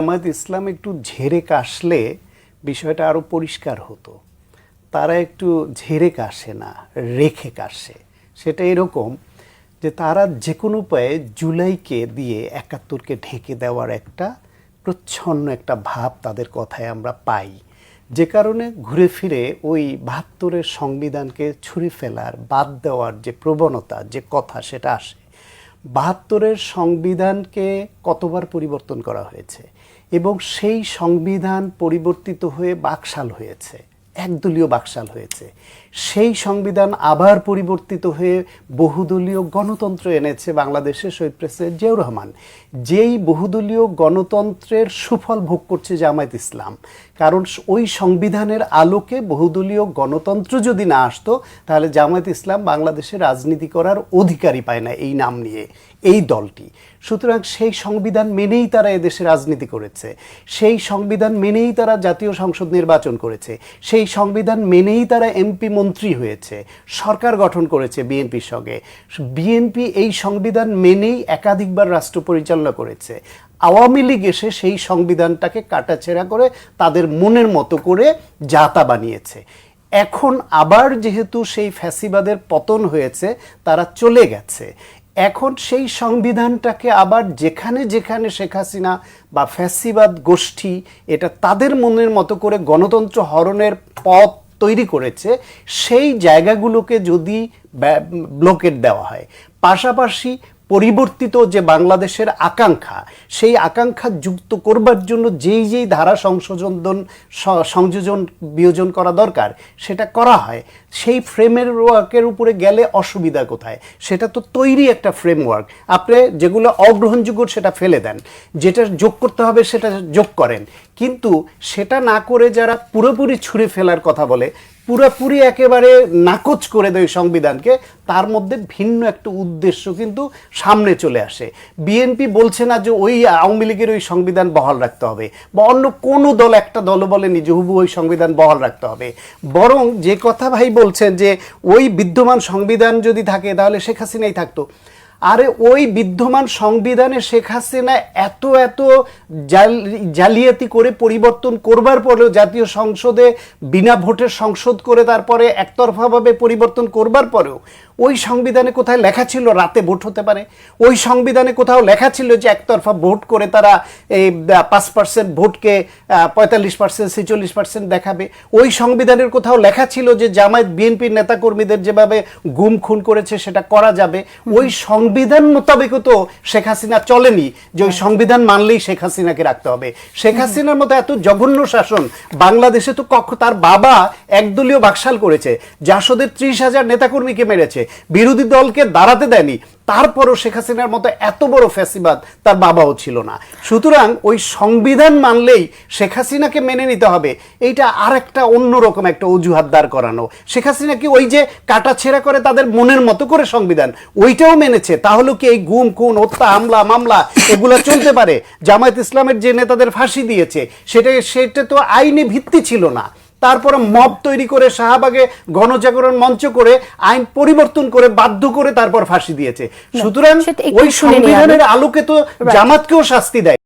জামায়াত ইসলাম একটু ঝেড়ে কাশলে বিষয়টা আরো পরিষ্কার হতো। তারা একটু ঝেড়ে কাশে না, রেখে কাশে। সেটা এরকম যে তারা যে কোনো উপায়ে জুলাইকে দিয়ে ৭১কে ঢেকে দেওয়ার একটা প্রচ্ছন্ন একটা ভাব তাদের কথায় আমরা পাই, যে কারণে ঘুরে ফিরে ওই ৭২-এর সংবিধানকে ছুঁড়ে ফেলার, বাদ দেওয়ার যে প্রবণতা, যে কথা সেটা আসে। ৭২-এর সংবিধানকে কতবার পরিবর্তন করা হয়েছে এবং সেই সংবিধান পরিবর্তিত হয়ে বাকশাল হয়েছে, একদলীয় বাকশাল হয়েছে। সেই সংবিধান আবার পরিবর্তিত হয়ে বহুদলীয় গণতন্ত্র এনেছে বাংলাদেশে শহীদ প্রেসিডেন্ট জিয়াউর রহমান। যেই বহুদলীয় গণতন্ত্রের সুফল ভোগ করছে জামায়াত ইসলাম, কারণ ওই সংবিধানের আলোকে বহুদলীয় গণতন্ত্র যদি না আসতো তাহলে জামায়াত ইসলাম বাংলাদেশে রাজনীতি করার অধিকারই পায় না এই নাম নিয়ে এই দলটি। সুতরাং সেই সংবিধান মেনেই তারা এদেশে রাজনীতি করেছে, সেই সংবিধান মেনেই তারা জাতীয় সংসদ নির্বাচন করেছে, সেই সংবিধান মেনেই তারা এমপি মন্ত্রী হয়েছে, সরকার গঠন করেছে বিএনপির সঙ্গে। বিএনপি এই সংবিধান মেনেই একাধিকবার রাষ্ট্র পরিচালনা করেছে। আওয়ামী লীগ এসে সেই সংবিধানটাকে কাটাছেঁড়া করে তাদের মনের মতো করে যা তা বানিয়েছে। এখন আবার যেহেতু সেই ফ্যাসিবাদের পতন হয়েছে, তারা চলে গেছে, এখন সেই সংবিধানটাকে আবার যেখানে যেখানে শেখ হাসিনা বা ফ্যাসিবাদ গোষ্ঠী এটা তাদের মনের মতো করে গণতন্ত্র হরণের পথ তৈরি করেছে, সেই জায়গাগুলোকে যদি ব্লকেট দেওয়া হয়, পাশাপাশি পরিবর্তিত যে বাংলাদেশের আকাঙ্ক্ষা, সেই আকাঙ্ক্ষা যুক্ত করবার জন্য যেই যেই ধারা সংযোজন বিয়োজন করা দরকার সেটা করা হয়, সেই ফ্রেমওয়ার্কের উপরে গেলে অসুবিধা কোথায়? সেটা তো তৈরি একটা ফ্রেমওয়ার্ক, আপনি যেগুলো অগ্রহণযোগ্য সেটা ফেলে দেন, যেটা যোগ করতে হবে সেটা যোগ করেন। কিন্তু সেটা না করে যারা পুরোপুরি ছুঁড়ে ফেলার কথা বলে, পুরোপুরি একেবারে নাকচ করে দেয় সংবিধানকে, তার মধ্যে ভিন্ন একটা উদ্দেশ্য কিন্তু সামনে চলে আসে। বিএনপি বলছে না যে ওই আওয়ামী লীগের ওই সংবিধান বহাল রাখতে হবে, বা অন্য কোনো দল, একটা দলও বলেনি যে হুবহু ওই সংবিধান বহাল রাখতে হবে। বরং যে কথা ভাই বলছেন যে ওই বিদ্যমান সংবিধান যদি থাকে তাহলে শেখ হাসিনাই থাকতো। আরে ওই বিদ্যমান সংবিধানে শেখ হাসিনা এত জালিয়াতি করে পরিবর্তন করবার পরেও, জাতীয় সংসদে বিনা ভোটের সংসদ করে তারপরে একতরফাভাবে পরিবর্তন করবার পরেও ওই সংবিধানে কোথায় লেখা ছিল রাতে ভোট হতে পারে? ওই সংবিধানে কোথাও লেখা ছিল যে একতরফা ভোট করে তারা এই 5% ভোটকে 45%, 46% দেখাবে? ওই সংবিধানের কোথাও লেখা ছিল যে জামায়াত বিএনপির নেতাকর্মীদের যেভাবে গুম খুন করেছে সেটা করা যাবে? ওই সংবিধান মোতাবেকও তো শেখ হাসিনা চলেনি যে ওই সংবিধান মানলেই শেখ হাসিনাকে রাখতে হবে। শেখ হাসিনার মতো এত জঘন্য শাসন বাংলাদেশে তো তার বাবা একদলীয় বাকশাল করেছে, জাসদের 30,000 নেতাকর্মীকে মেরেছে, বিরোধী দলকে দাঁড়াতে দেয়নি, তারপরও শেখ হাসিনার মতো এত বড় ফ্যাসিবাদ তার বাবাও ছিল না। সুতরাং ওই সংবিধান মানলেই শেখ হাসিনাকে মেনে নিতে হবে, এইটা আর একটা অন্যরকম একটা অজুহাত দাঁড় করানো। শেখ হাসিনা কি ওই যে কাটাছেঁড়া করে তাদের মনের মতো করে সংবিধান ওইটাও মেনেছে? তাহলে কি এই গুম খুন, হত্যা, হামলা, মামলা এগুলো চলতে পারে? জামায়াত ইসলামের যে নেতাদের ফাঁসি দিয়েছে সেটা তো আইনি ভিত্তি ছিল না। তারপরে মব তৈরি করে শাহবাগে গণজাগরণ মঞ্চ করে আইন পরিবর্তন করে বাধ্য করে তারপর ফাঁসি দিয়েছে। সুতরাং ওই সংবিধানের আলোকে তো জামাতকেও শাস্তি দেয়।